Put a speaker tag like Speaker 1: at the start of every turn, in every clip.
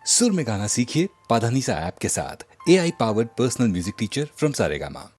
Speaker 1: सुर में गाना सीखिए पाधानीसा ऐप के साथ। AI powered personal music teacher from Saregama.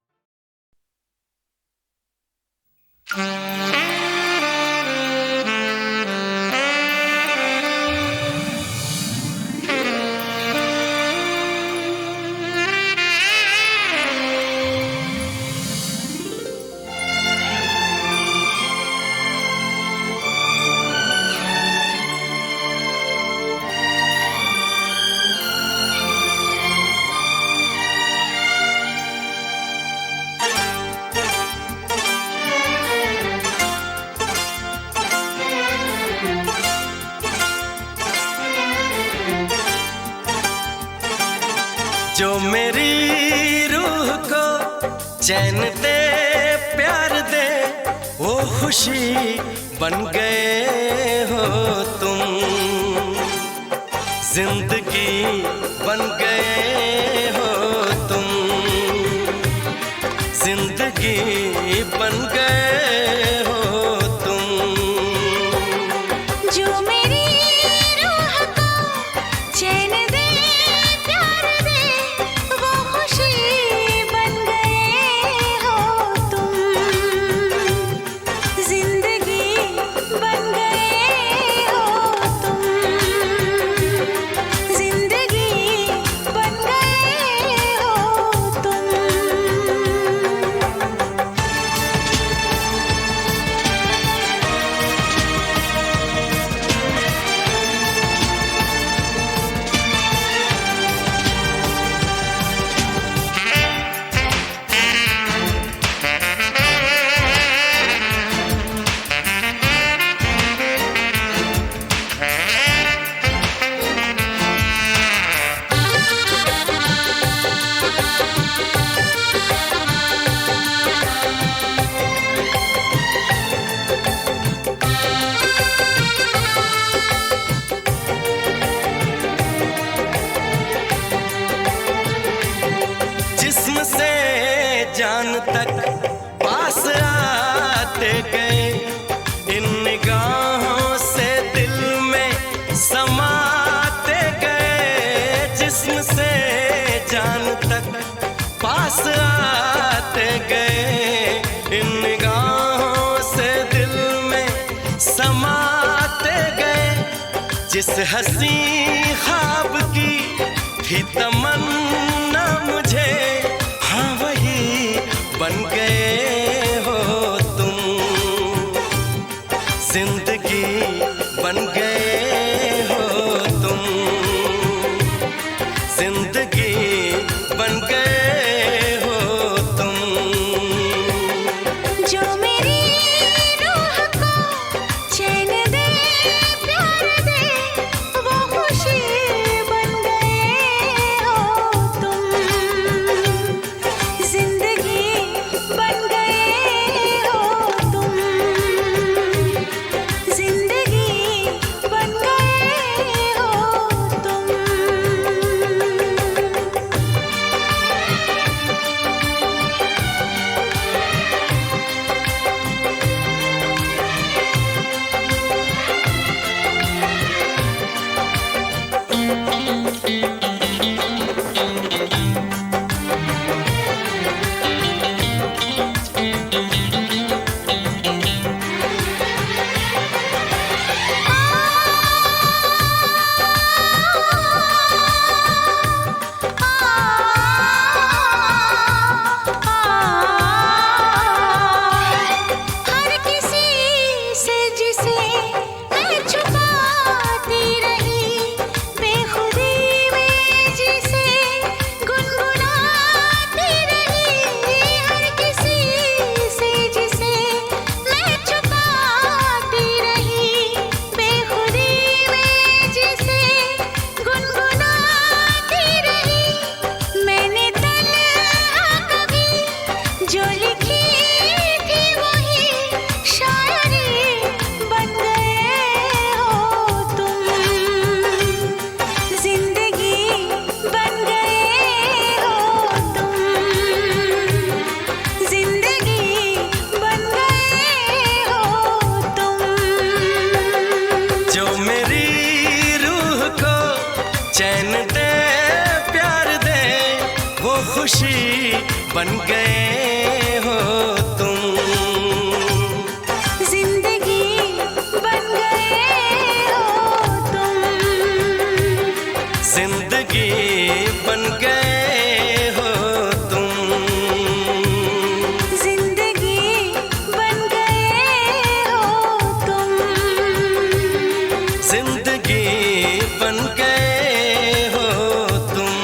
Speaker 2: जो मेरी रूह को चैन दे प्यार दे वो खुशी बन गए हो तुम, जिंदगी बन गए हो तुम, जिंदगी बन गए हो तुम।
Speaker 3: जो मेरी रूह को चैन दे प्यार दे वो खुशी बन गए हो तुम, जिंदगी बन गए हो तुम, जिंदगी बन गए हो तुम।
Speaker 2: जिस्म से जान तक पास आते गए, इन निगाहों से दिल में समाते गए। जिस्म से जान तक पास आते गए, इन निगाहों से दिल में समाते गए। जिस हंसी ख्वाब की थी तमन्ना मुझे, हाँ वही बन गए हो तुम, जिंदगी बन गए हो तुम, जिंदगी बन गए हो तुम।
Speaker 3: जो मेरी रूह को चैन दे प्यार दे वो खुशी
Speaker 2: चैन दे प्यार दे वो खुशी बन गए हो तुम।
Speaker 3: जिंदगी बन गए हो तुम।
Speaker 2: जिंदगी बन गए हो तुम।
Speaker 3: जिंदगी बन गए हो तुम।
Speaker 2: जिंदगी बन गए हो तुम।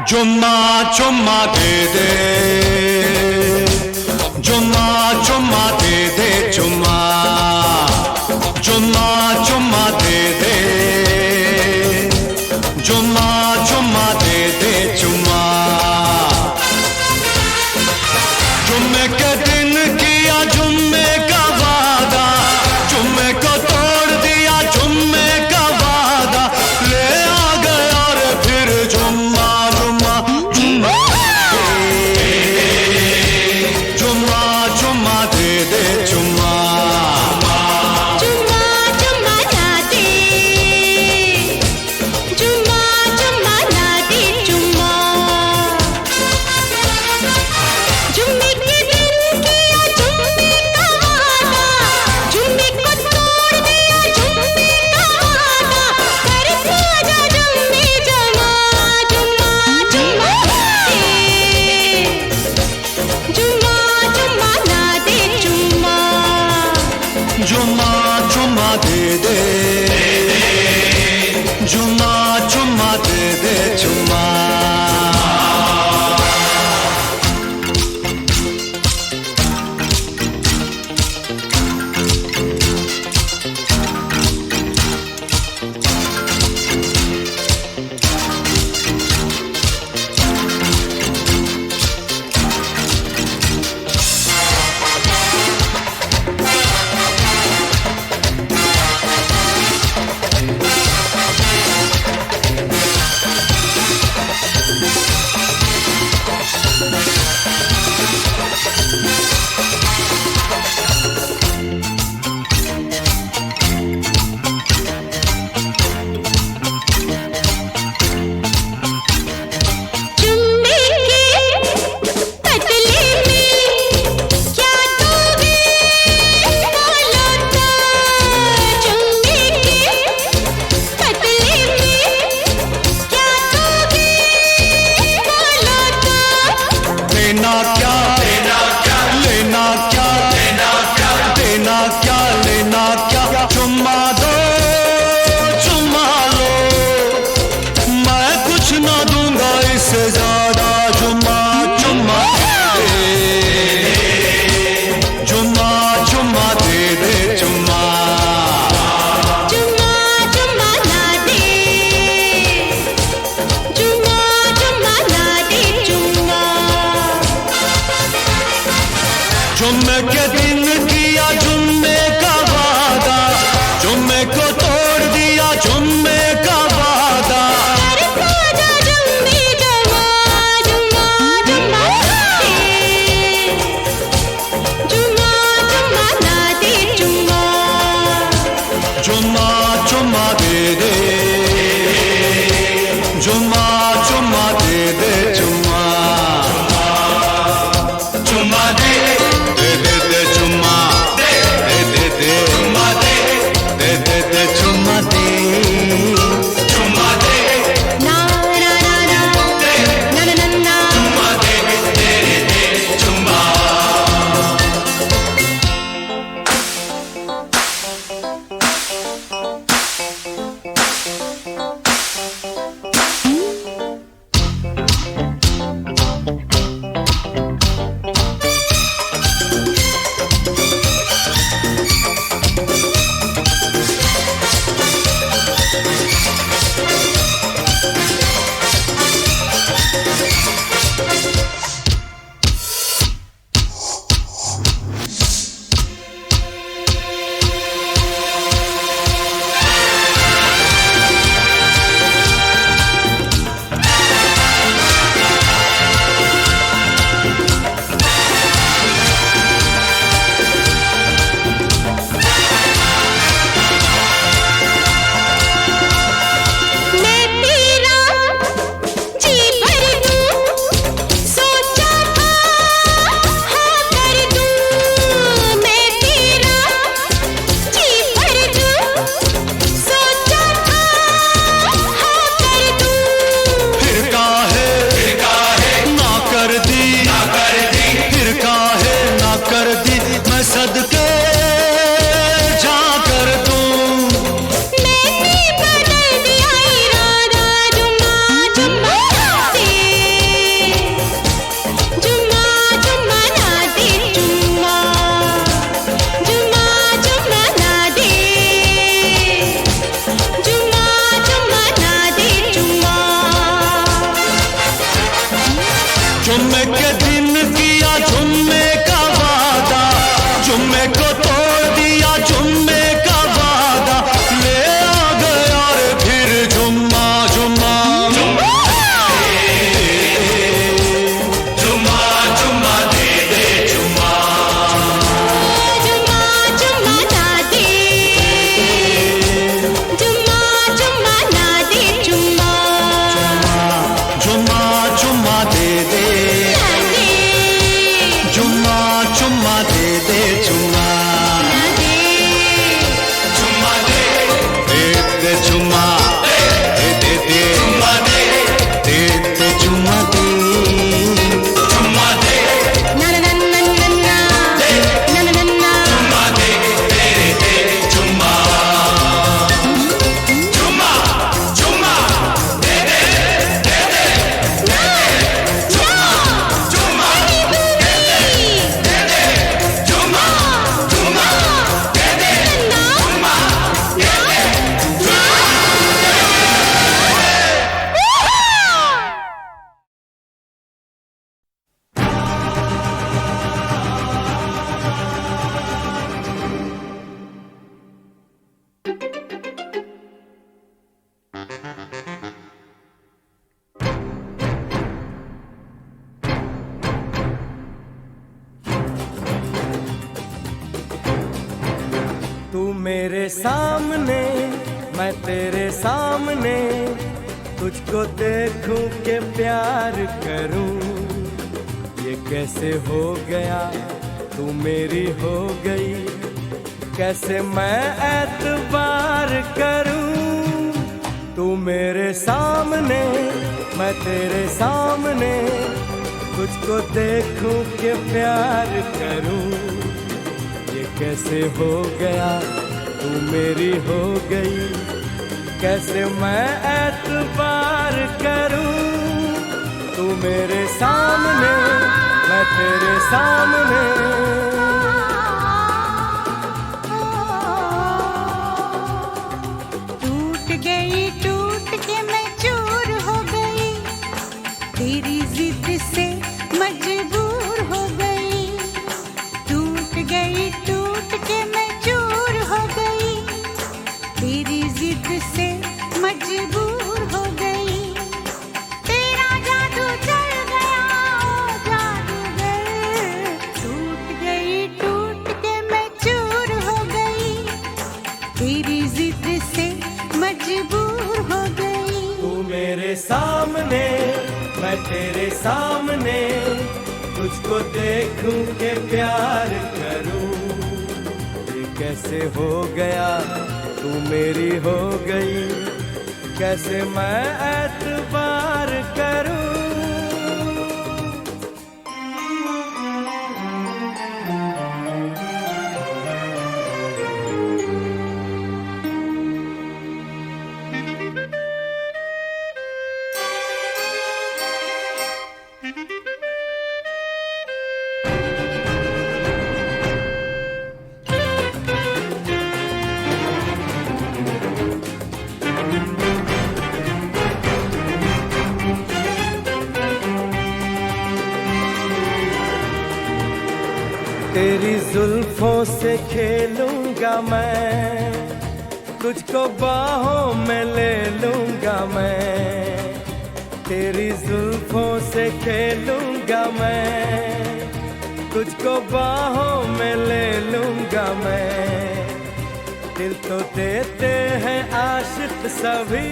Speaker 4: चुम्मा चुम्मा दे दे, चुम्मा चुम्मा दे दे, चुम्मा चुम्मा चुम्मा दे दे, चुम्मा चुम्मा दे दे, चुम्मा। जुम्मे के दिन किया जुम्मे का वादा, जुम्मे को तोड़ दिया जुम्मे का वादा, ले आ गया रे फिर जुम्मा जुम्मा जुम्मा जुम्मा जुम्मा दे दे, जुम्मा
Speaker 3: जुम्मा जुम्मा ना दे, जुम्मा जुम्मा ना दे, जुम्मा। जुम्मे के दिन किया जुम्मे का वादा, जुम्मे को तोड़ दिया जुम्मे का वादा, करके आजा जुम्मे जमा, जुम्मा जुम्मा दे, जुम्मा जुम्मा ना दे, जुम्मा।
Speaker 4: जुम्मा जुम्मा दे दे, जुम्मा जुम्मा दे दे, जुम्मा। जुम्मे के दिन किया जुम्मे का वादा, जुम्मे को तोड़ दिया जुम्मे का वादा, ले आ गया रे फिर जुम्मा जुम्मा जुम्मा जुम्मा दे दे जुम्मा
Speaker 3: जुम्मा जुम्मा ना दे, जुम्मा जुम्मा ना दे, जुम्मा
Speaker 4: जुम्मा जुम्मा दे दे
Speaker 3: ना दे,
Speaker 4: जुम्मा जुम्मा दे दे जुम्मा
Speaker 3: ना दे,
Speaker 4: जुम्मा दे दे जुम्मा दे दे दे जुम्मा दे दे जुम्मा दे जुम्मा दे
Speaker 3: ना ना ना ना ना ना ना ना ना
Speaker 4: जुम्मा दे दे दे जुम्मा जुम्मा जुम्मा दे दे दे दे जुम्मा दे दे जुम्मा जुम्मा दे दे जुम्मा दे
Speaker 2: तू मेरे सामने मैं तेरे सामने, तुझको देखूं के प्यार करूं, ये कैसे हो गया तू मेरी हो गई, कैसे मैं एतबार करूं। तू मेरे सामने मैं तेरे सामने, तुझको देखूं के प्यार करूं, ये कैसे हो गया तू मेरी हो गई, कैसे मैं एतबार करूं। तू मेरे सामने मैं तेरे सामने,
Speaker 3: टूट गई टूट के मैं चूर हो गई, तेरी जिद से मजबूर हो गई। टूट गई टूट के मैं चूर हो गई, तेरी जिद से मजबूर हो गई। तेरा जादू चल गया ओ जादूगर, टूट गई टूट के मैं चूर हो गई, तेरी जिद से मजबूर हो गई।
Speaker 2: तू मेरे सामने मैं तेरे सामने, तुझको देखूं के प्यार करूं, ये कैसे हो गया तू मेरी हो गई, कैसे मैं एतबार करूं। तेरी जुल्फों से खेलूंगा मैं, तुझको बाहों में ले लूंगा मैं। तेरी जुल्फों से खेलूंगा मैं, तुझको बाहों में ले लूंगा मैं। दिल तो देते हैं आशिक सभी,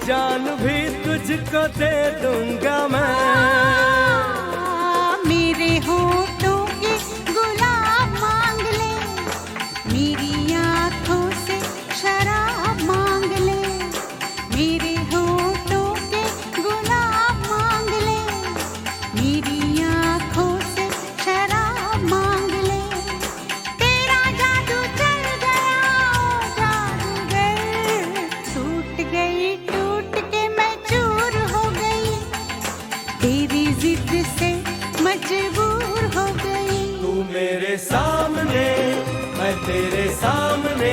Speaker 2: जान भी तुझको दे दूंगा मैं।
Speaker 3: मेरे होठों के गुलाब मांग ले, मेरी आँखों से शराब मांग ले। मेरे होठों के गुलाब मांग ले, मेरी आँखों से शराब मांग ले। तेरा जादू चल गया ओ जादूगर, टूट गई टूट के मैं चूर हो गई, तेरी जिद से मजबूर हो गई।
Speaker 2: तू मेरे सामने मैं तेरे सामने,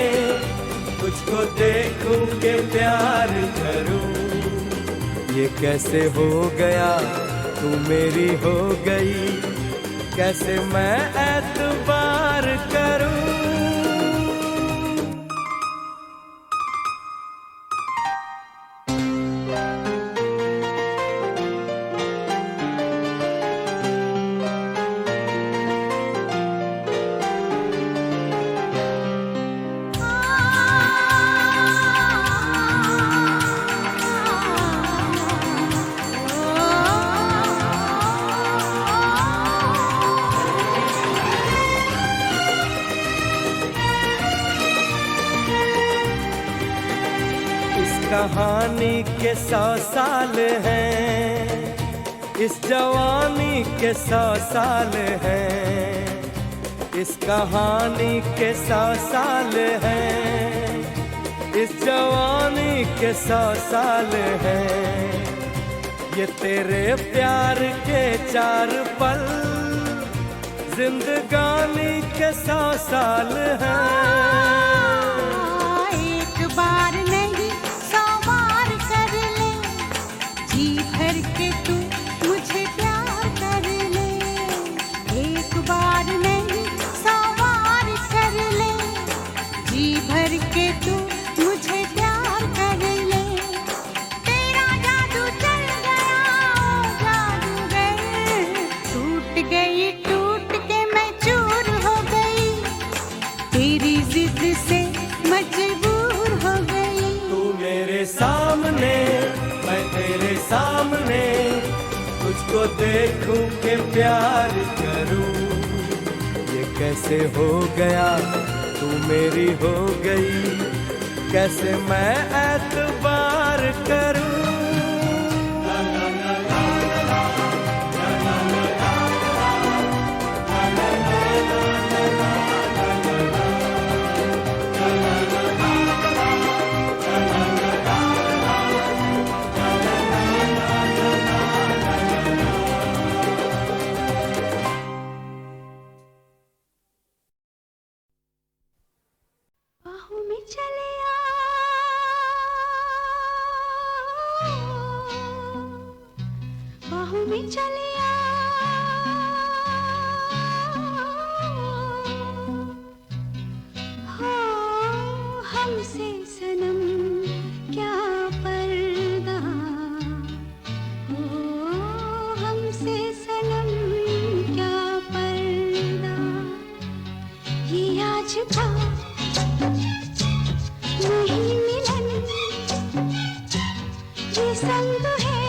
Speaker 2: तुझको देखूं के प्यार करूं, ये कैसे हो गया तू मेरी हो गई, कैसे मैं एतबार करूं। कहानी के 100 साल हैं, इस जवानी के 100 साल हैं, इस कहानी के 100 साल हैं, इस जवानी के 100 साल हैं। ये तेरे प्यार के 4 पल जिंदगानी के 100 साल हैं।
Speaker 3: एक बार नहीं 100 बार कर ले, जी भर के तू मुझे प्यार कर ले। एक बार नहीं 100 बार कर ले, जी भर के तू मुझे प्यार कर ले। तेरा जादू चल गया ओ जादूगर, टूट के मैं चूर हो गई, तेरी जिद से मजबूर हो गई।
Speaker 2: तू मेरे सामने, मैं तेरे सामने, तुझको देखूं के प्यार करूं। ये कैसे हो गया, तू मेरी हो गई, कैसे मैं एतबार करूं।
Speaker 3: बाहों में चले आ, बाहों में चले आ, हो हमसे सनम क्या पर्दा, हो हमसे सनम क्या पर्दा। ये आज का नहीं मिलन, ये संग है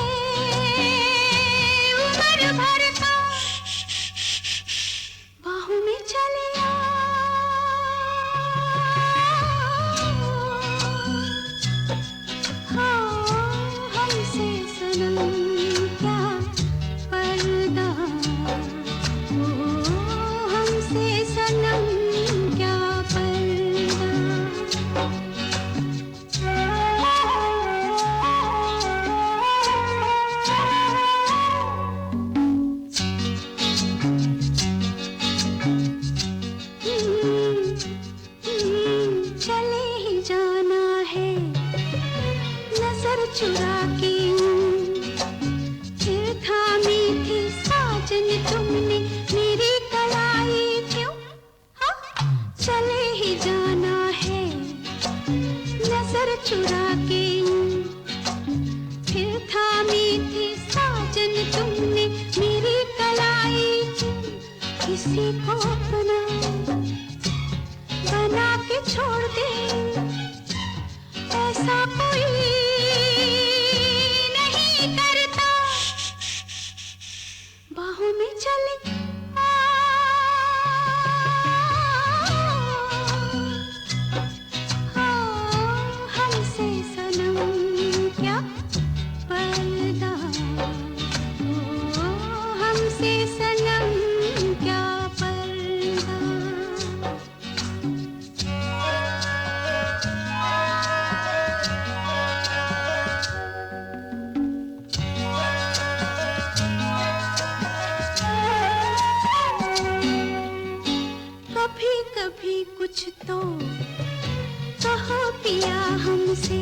Speaker 3: उम्र भर का। बाहों में चले आ, हाँ हमसे सनम क्या पर्दा, ओ हमसे सनम क्या पर्दा। चले ही जाना है नजर चुरा के, फिर थामी थी साजन तुमने मेरी कलाई क्यों। हाँ चले ही जाना है नजर चुरा के, फिर थामी थी साजन तुमने मेरी कलाई क्यों। किसी को अपना बना के छोड़ दे, ऐसा कोई नहीं करता। बाहों में चले आ, हाँ हमसे सनम क्या पर्दा, ओ हमसे सनम क्या पर्दा। कभी कभी कुछ तो कहो पिया हमसे,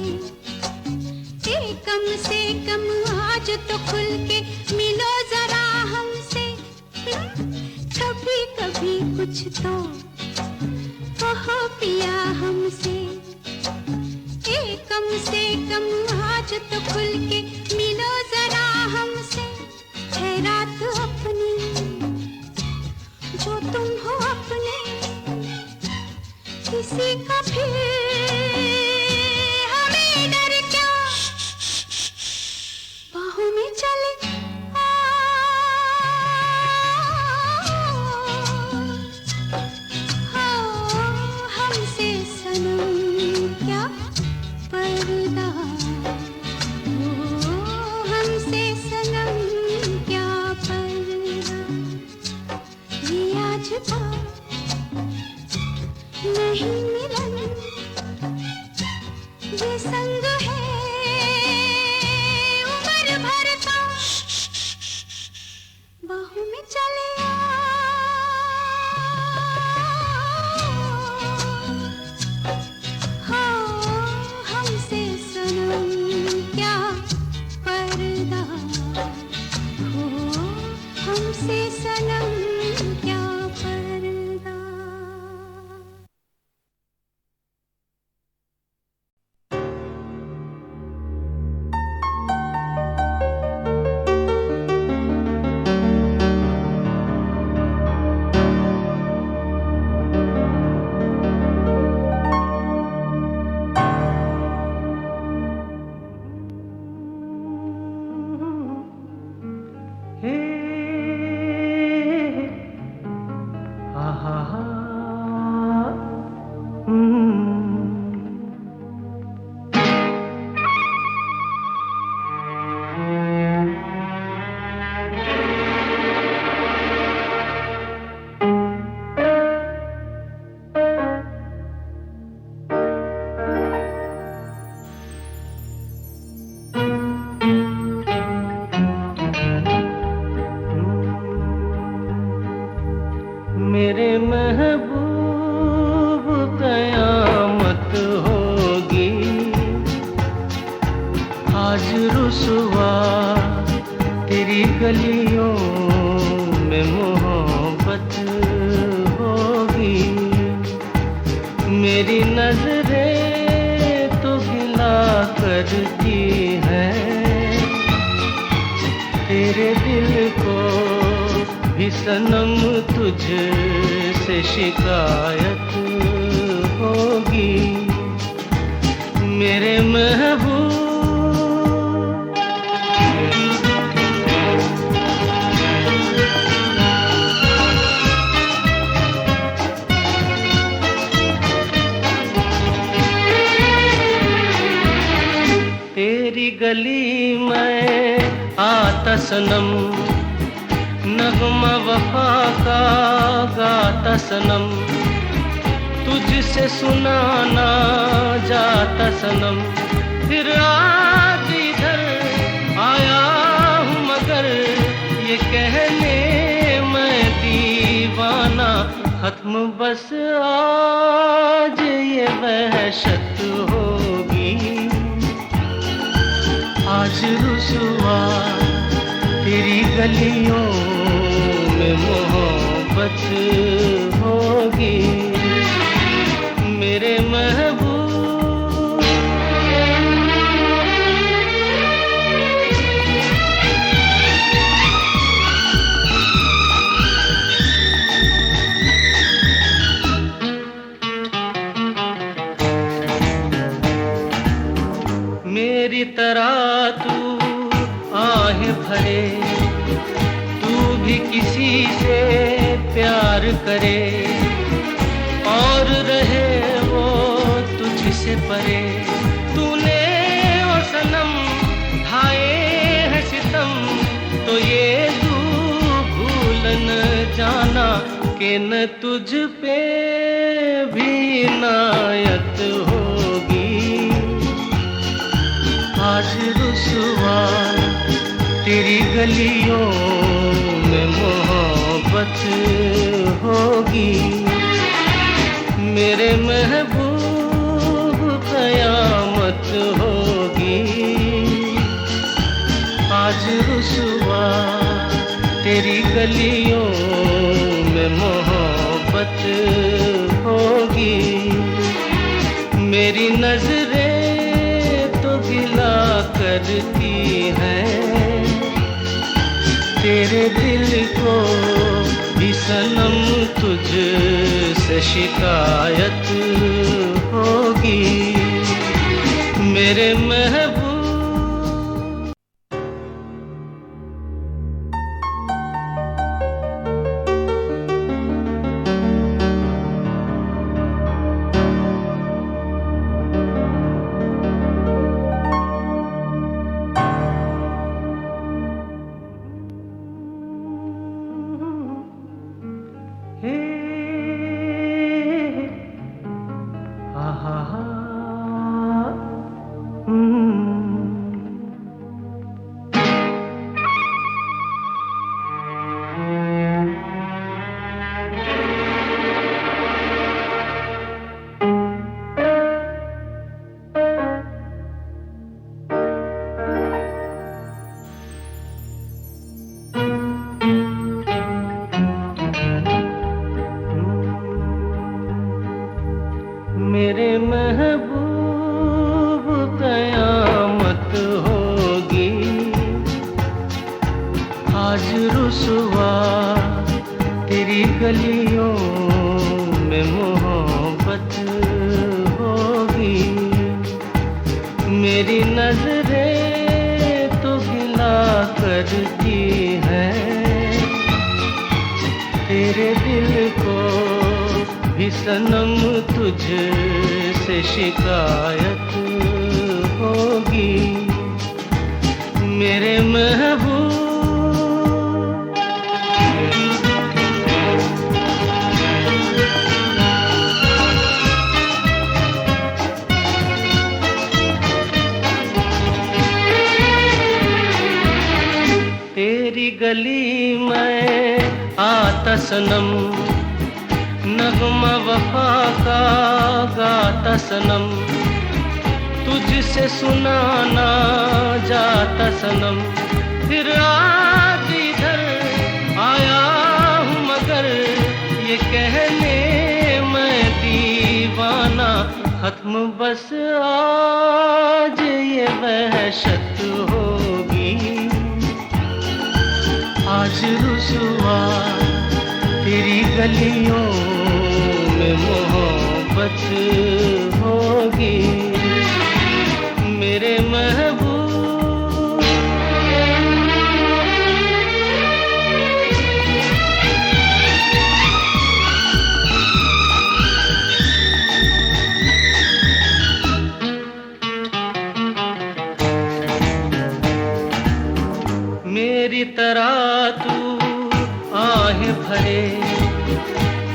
Speaker 3: कम से कम आज तो खुल के मिलो जरा। कभी कुछ तो कहो पिया हमसे, कम से कम आज तो खुल के मिलो जरा हमसे। है रात अपनी जो तुम हो अपने, किसी का फिर हमें डर क्या, बाहों में चले हमसे सनम क्या पर्दा, हमसे सनम क्या पर्दा। ये आज का नहीं मिलन, ये संग है उम्र भर का, बाहों में चले हमसे सनम क्या पर्दा, हमसे सनम क्या पर्दा।
Speaker 2: मेरे महबूब कयामत होगी, आज रुसवा तेरी गलियों में मोहब्बत होगी। मेरी नजरें तो गिला करती हैं, तेरे दिल को भी सनम तुझसे शिकायत होगी। मेरे महबूब तेरी गली में आता सनम, नगमा वफा का गाता सनम, तुझसे सुनाना जाता सनम। फिर आज इधर आया हूँ मगर ये कहने मैं दीवाना, खत्म बस आज ये वहशत होगी। आज रुसवा तेरी गलियों में मोहब्बत होगी। मेरे महबूब मेरी तरह तू आहें भरे, तू भी किसी से प्यार करे और रहे वो तुझसे परे। तूने ओ सनम ढाए है सितम, तो ये तू भूल न जाना कि न तुझ पे भी नायत होगी। आज रुसवा तेरी गलियों में मोहब्बत होगी। मेरे महबूब कयामत होगी। आज रुसवा तेरी गलियों में मोहब्बत
Speaker 5: मोहब्बत होगी। मेरी नजरें तो गिला करती हैं, तेरे दिल को भी सनम तुझसे शिकायत होगी। मेरे महबूब मेरे महबूब कयामत होगी, आज रुसवा तेरी गलियों में मोहब्बत होगी। मेरी नजरें तो गिला करती हैं, तेरे दिल को भी सनम तुझसे शिकायत होगी। मेरे महबूब तेरी गली में आता सनम, नगमा वफा का गाता सनम, तुझसे सुनाना जाता सनम। फिर आज इधर आया हूँ मगर ये कहने मैं दीवाना, खत्म बस आज ये वहशत होगी। आज रुसवा तेरी गलियों में मोहब्बत होगी। मेरे महबूब मेरी तरह तू आहें भरे,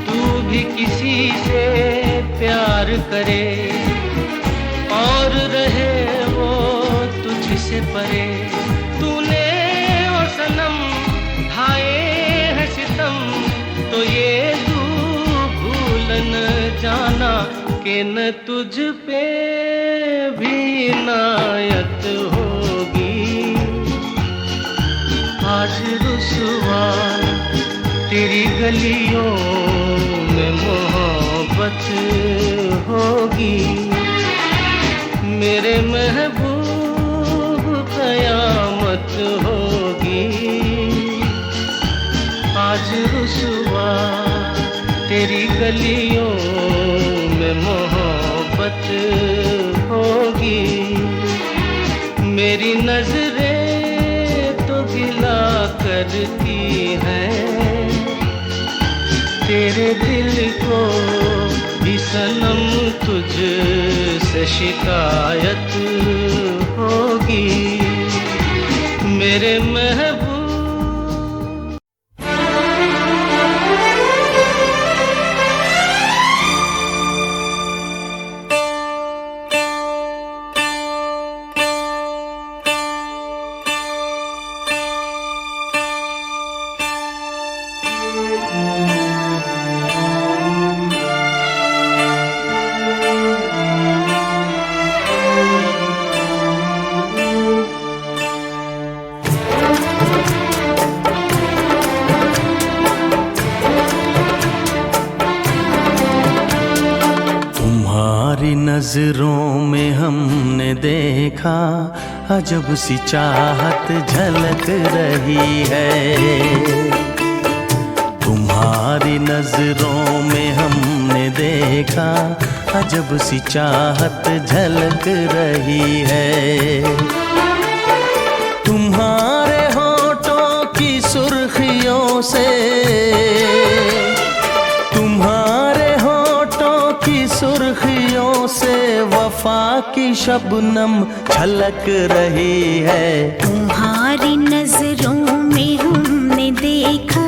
Speaker 5: तू भी किसी से प्यार करे और रहे वो तुझसे परे। तूने ओ सनम ढाए है सितम, तो ये तू भूल न जाना कि न तुझ पे भी इनायत होगी। आज रुसवा तेरी गलियों में मोहब्बत होगी। मेरे महबूब कयामत होगी। आज रुसवा तेरी गलियों में मोहब्बत होगी। मेरी नजरें तो गिला करती हैं, तेरे दिल को भी सनम तुझसे शिकायत होगी। मेरे महबूब
Speaker 6: देखा अजब सी चाहत झलक रही है। तुम्हारी नजरों में हमने देखा अजब सी चाहत झलक रही है। तुम्हारे होठों की सुर्खियों से, तुम्हारे होठों की सुर्खियों से वफा की शबनम छलक रही है।
Speaker 3: तुम्हारी नजरों में हमने देखा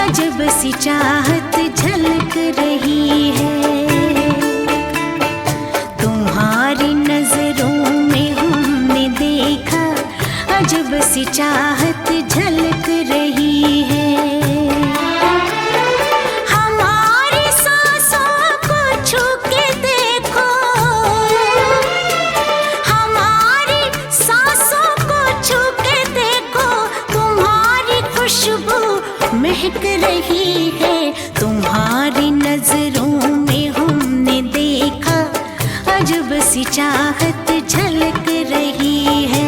Speaker 3: अजब सी चाहत झलक रही है। तुम्हारी नजरों में हमने देखा अजब सी चाहत झलक रही है। हमारी सांसों को छू के देखो, हमारी सांसों को छू के देखो, तुम्हारी खुशबू महक रही है। तुम्हारी नजरों में हमने देखा अजब सी चाहत झलक रही है।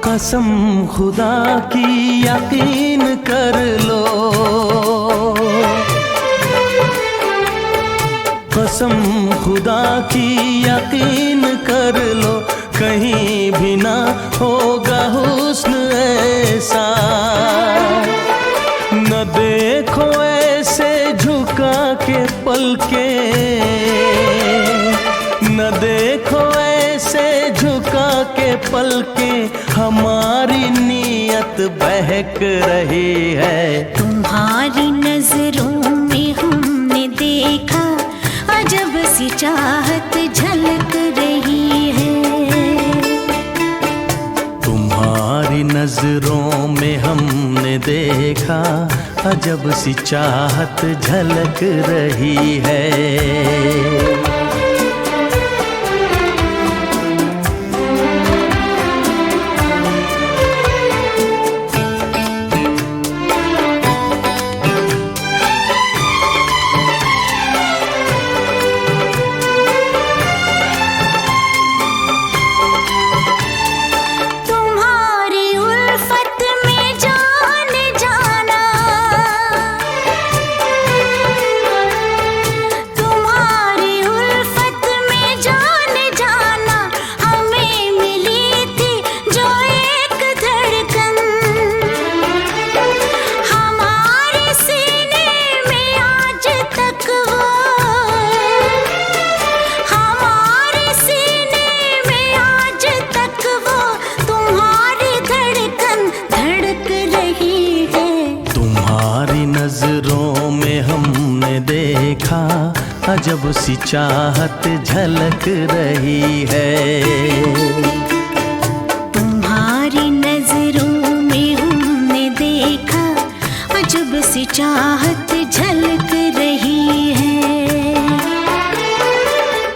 Speaker 6: कसम खुदा की यकीन कर लो, कसम खुदा की यकीन कर लो, कहीं भी ना होगा हुस्न ऐसा। न देखो ऐसे झुका के पलके, न देखो ऐसे झुका के पलके, हमारी नीयत बहक रही है।
Speaker 3: तुम्हारी नजरों में हमने देखा अजब सी चाहत झलक रही है।
Speaker 6: तुम्हारी नजरों में हमने देखा अजब सी चाहत झलक रही है। अजब सी चाहत झलक रही है।
Speaker 3: तुम्हारी नजरों में हमने देखा अजब सी चाहत झलक रही है।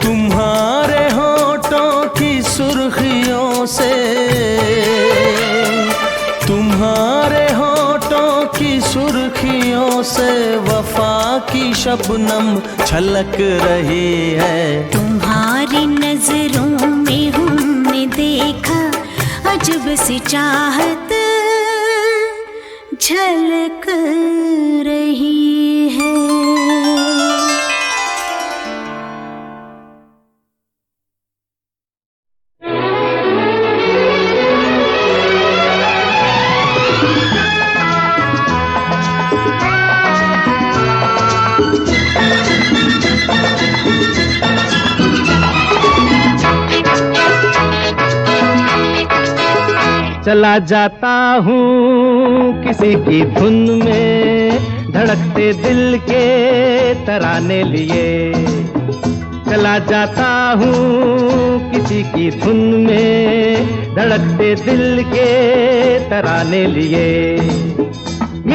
Speaker 6: तुम्हारे होठों की सुर्खियों से, तुम्हारे होठों की सुर्खियों से वफा की शबनम छलक रही है।
Speaker 3: तुम्हारी नजरों में हमने देखा अजब सी चाहत झलक रही है।
Speaker 5: चला जाता हूँ किसी की धुन में, धड़कते दिल के तराने लिए। चला जाता हूँ किसी की धुन में, धड़कते दिल के तराने लिए।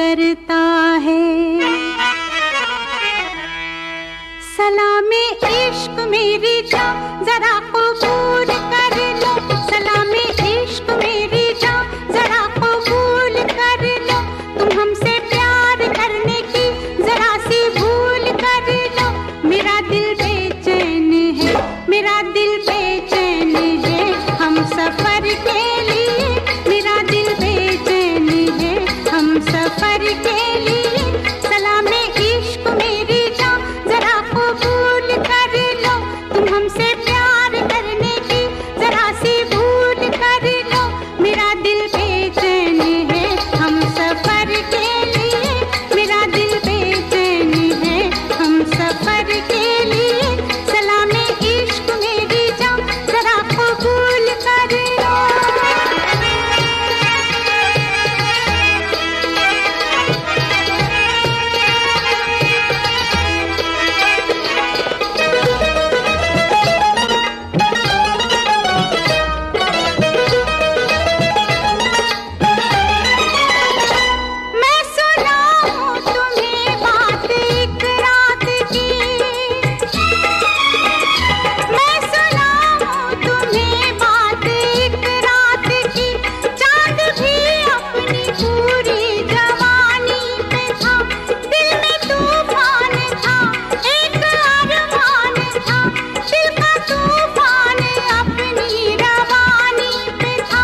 Speaker 3: करता है। सलामे इश्क मेरी जान जरा कबूल कर लो, सलामे इश्क मेरी जान जरा कबूल कर लो। तुम हमसे प्यार करने की जरा सी भूल कर लो। मेरा दिल बेचैन है, मेरा दिल बेचैन है हम सफर के लिए। मेरा दिल बेचैन है हम सफर के लिए। सलामे इश्क मेरी जान जरा कबूल कर लो। तुम हमसे प्यार करने की जरा सी भूल कर लो। मेरा दिल बेचैन है हम सफर के लिए। मेरा दिल बेचैन है हम सफर के लिए। सलामे इश्क मेरी जान जरा कबूल कर लो। मैं सुनाऊं तुम्हें बात एक रात की। मैं सुनाऊं तुम्हें बात एक रात की। चांद भी अपनी पूरी जवानी पे था। दिल में तूफान था, एक अरमान था। दिल का तूफान अपनी रवानी पे था।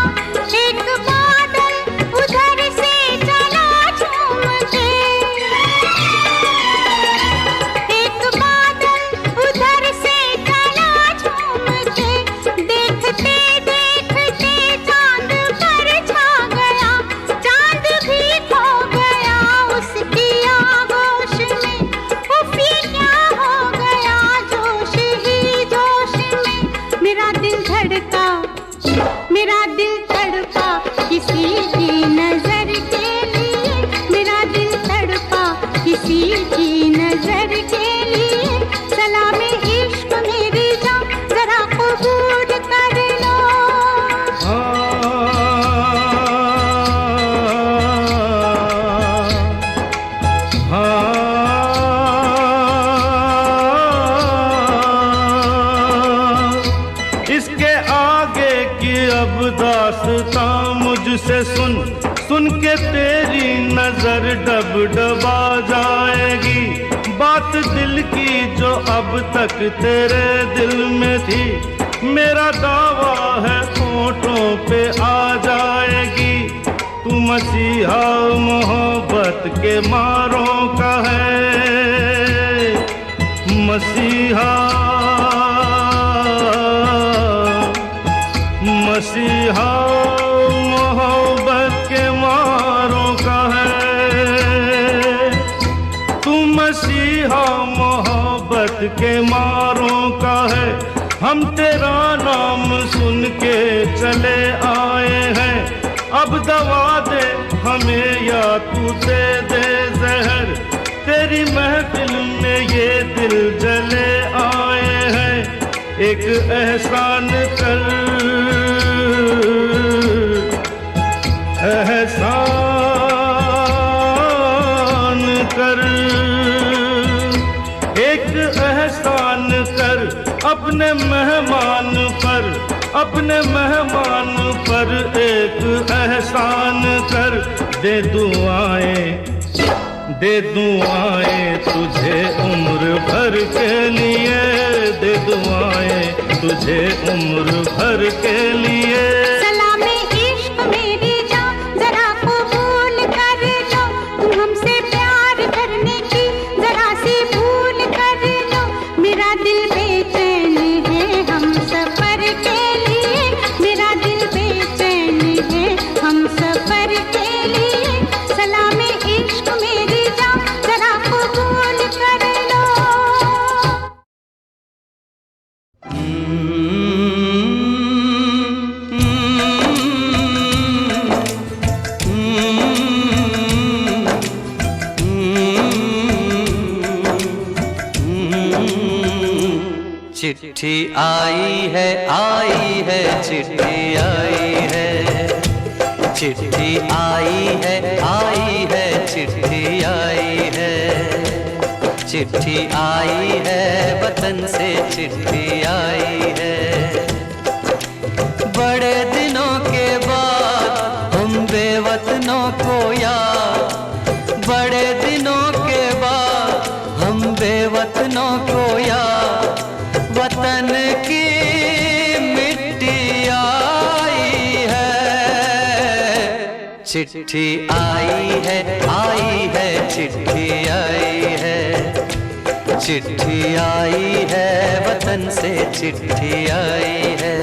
Speaker 3: एक बादल उधर से चला झूम के। एक बादल उधर से चला झूम के। देखते देखते चांद पर छा गया। चांद भी खो गया उसकी आगोश में। उफ ये क्या हो गया जोश ही जोश में। मेरा दिल धड़का, मेरा दिल तड़पा किसी की नजर के लिए। मेरा दिल तड़पा किसी की नजर के लिए। सलामे इश्क मेरी जान जरा कबूल कर लो।
Speaker 5: इसके आगे की अब दास्तां मुझसे सुन, सुन के तेरी नजर डब डबा जाएगी। बात दिल की जो अब तक तेरे दिल में थी, मेरा दावा है होठों पे आ जाएगी। तू मसीहा मोहब्बत के मारों का है, मसीहा मसीहा मोहब्बत के मारों का है। तू मसीहा मोहब्बत के मारों का है। हम तेरा नाम सुन के चले आए हैं। अब दवा दे हमें या तू दे दे जहर। तेरी महफिल में ये दिल जले आए हैं। एक एहसान कर, एहसान कर, एक एहसान कर अपने मेहमान पर, अपने मेहमान पर एक एहसान कर। दे दुआएं, दे दुआएं तुझे उम्र भर के लिए। दे दुआएं तुझे उम्र भर के लिए।
Speaker 3: सलामे इश्क मेरी जान जरा कबूल कर लो। तुम हमसे प्यार करने की जरा सी भूल कर लो। मेरा दिल बेचैन है हम सफर के लिए। मेरा दिल बेचैन है हम सफर के लिए। सलामे इश्क मेरी जान जरा कबूल कर लो।
Speaker 6: चिट्ठी आई है चिट्ठी आई है, चिट्ठी आई है चिट्ठी आई है, चिट्ठी आई है, वतन से चिट्ठी आई है। बड़े दिनों के बाद हम बेवतनों को याद, बड़े दिनों के बाद हम बेवतनों को याद, वतन की मिट्टी आई है। चिट्ठी आई है, चिट्ठी आई है, चिट्ठी आई है, वतन से चिट्ठी आई है।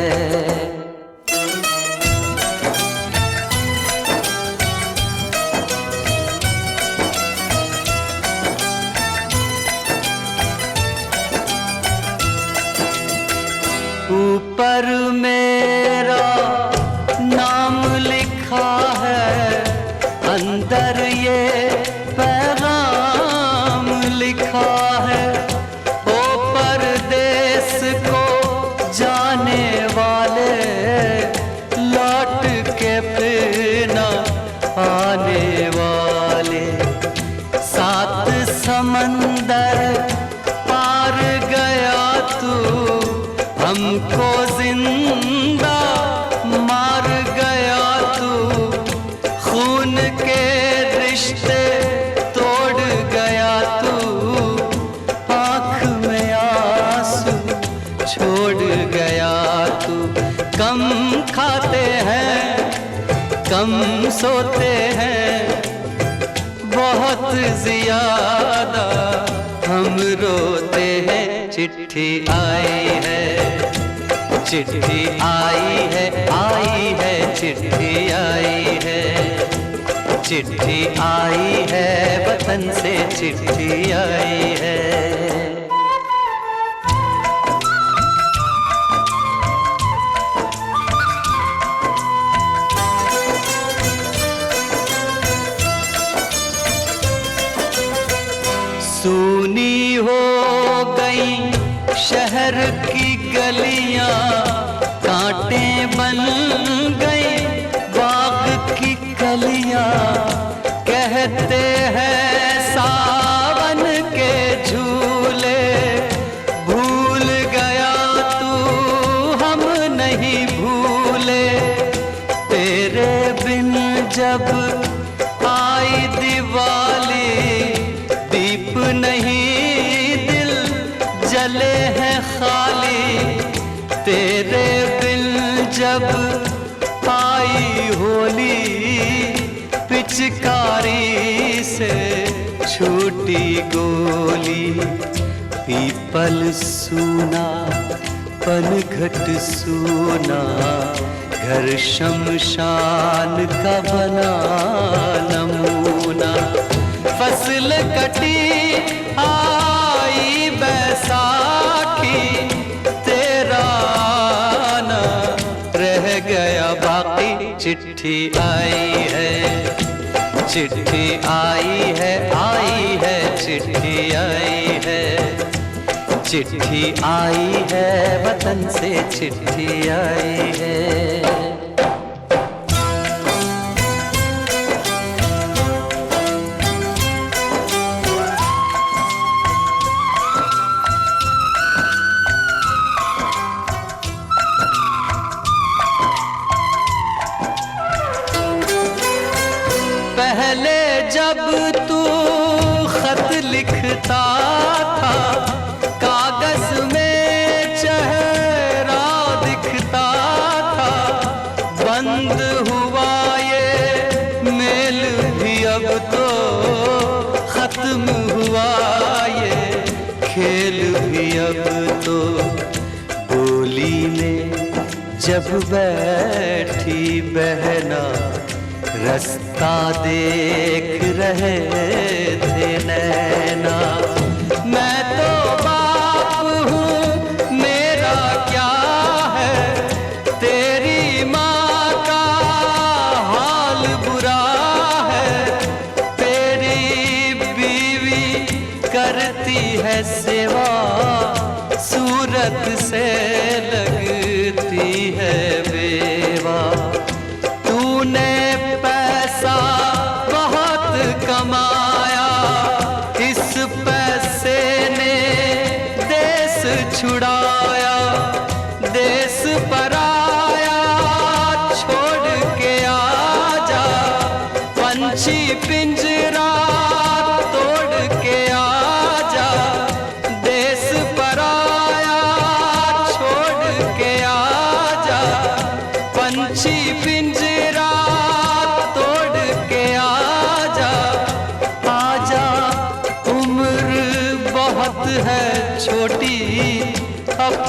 Speaker 6: ऊपर मेरा नाम लिखा है, अंदर ये पैगाम लिखा है। ओ परदेस को जाने वाले, लौट के फिर न आने वाले। सात समंदर पार गया तू, हमको जिंदा मार गया तू। खून के रिश्ते तोड़ गया तू, आँख में आंसू छोड़ गया तू। कम खाते हैं, कम सोते हैं, बहुत ज्यादा हम रोते हैं। चिट्ठी आई है, चिट्ठी आई है, आई है, चिट्ठी आई है, चिट्ठी आई है, वतन से चिट्ठी आई है। सूनी हो गई शहर की गलियां, कांटे बन गई बाग की कलियां। कहते हैं सावन के झूले, भूल गया तू हम नहीं भूले। तेरे बिन जब आई दिवाली, दीप नहीं दिल जले हैं खाली। तेरे बिन जब आई होली, पिचकारी से छूटी गोली। पीपल सूना, पनघट सूना, घर शमशान का बना नमूना। फसल कटी आई बैसाखी, तेरा आना रह गया बाकी। चिट्ठी आई है, चिट्ठी आई है, आई है, चिट्ठी आई है, चिट्ठी आई है, वतन से चिट्ठी आई है। पहले जब तू खत लिखता था, कागज में चेहरा दिखता था। बंद हुआ ये मेल भी अब तो, खत्म हुआ ये खेल भी अब तो। बोली में जब बैठी बहना, रास्ता देख रहे थे नैना। मैं तो बाप हूँ, मेरा क्या है, तेरी माँ का हाल बुरा है। तेरी बीवी करती है सेवा, सूरत से लगती है बेवा। तूने पैसा बहुत कमा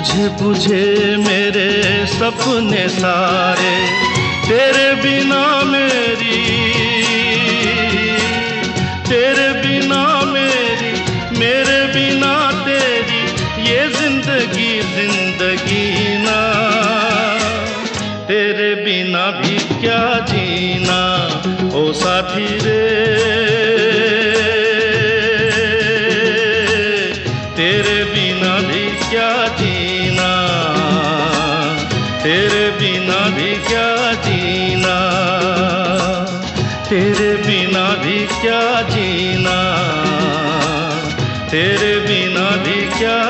Speaker 5: बुझे बुझे मेरे सपने सारे, तेरे बिना मेरी, तेरे बिना मेरी, मेरे बिना तेरी, ये जिंदगी जिंदगी ना। तेरे बिना भी क्या जीना ओ साथी रे, तेरे बिना भी क्या जीना, तेरे बिना भी क्या जीना, तेरे बिना भी क्या जीना, तेरे बिना भी क्या